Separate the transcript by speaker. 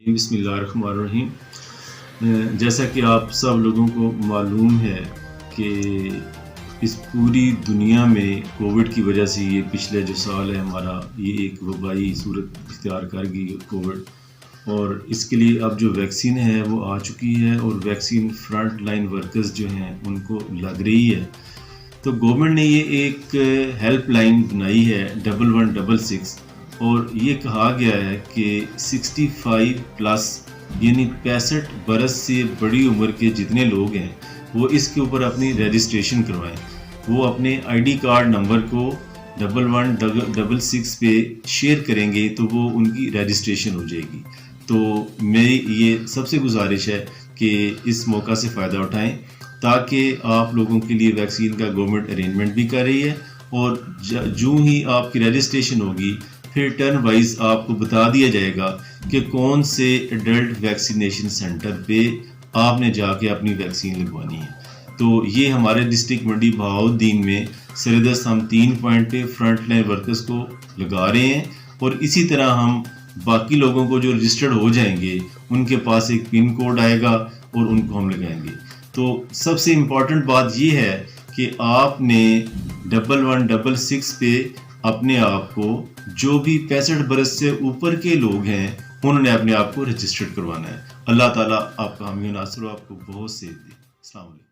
Speaker 1: بسم اللہ الرحمن الرحیم۔ جیسا کہ آپ سب لوگوں کو معلوم ہے کہ اس پوری دنیا میں کووڈ کی وجہ سے یہ پچھلے جو سال ہے ہمارا، یہ ایک وبائی صورت اختیار کر گئی کووڈ، اور اس کے لیے اب جو ویکسین ہے وہ آ چکی ہے، اور ویکسین فرنٹ لائن ورکرز جو ہیں ان کو لگ رہی ہے۔ تو گورنمنٹ نے یہ ایک ہیلپ لائن بنائی ہے 1166، اور یہ کہا گیا ہے کہ 65 پلس یعنی 65 برس سے بڑی عمر کے جتنے لوگ ہیں وہ اس کے اوپر اپنی رجسٹریشن کروائیں۔ وہ اپنے آئی ڈی کارڈ نمبر کو 1166 پہ شیئر کریں گے تو وہ ان کی رجسٹریشن ہو جائے گی۔ تو میری یہ سب سے گزارش ہے کہ اس موقع سے فائدہ اٹھائیں، تاکہ آپ لوگوں کے لیے ویکسین کا گورنمنٹ ارینجمنٹ بھی کر رہی ہے، اور جو ہی آپ کی رجسٹریشن ہوگی پھر ٹرن وائز آپ کو بتا دیا جائے گا کہ کون سے ایڈلٹ ویکسینیشن سینٹر پہ آپ نے جا کے اپنی ویکسین لگوانی ہے۔ تو یہ ہمارے ڈسٹرکٹ منڈی بہاؤالدین میں سردست ہم 3 پوائنٹ پہ فرنٹ لائن ورکرز کو لگا رہے ہیں، اور اسی طرح ہم باقی لوگوں کو جو رجسٹرڈ ہو جائیں گے ان کے پاس ایک پن کوڈ آئے گا اور ان کو ہم لگائیں گے۔ تو سب سے امپورٹنٹ بات یہ ہے کہ آپ نے 1166 پہ اپنے آپ کو، جو بھی 65 برس سے اوپر کے لوگ ہیں انہوں نے اپنے آپ کو رجسٹرڈ کروانا ہے۔ اللہ تعالیٰ آپ کا حامی و ناصر ہو، آپ کو بہت سیف دے۔ السلام علیکم۔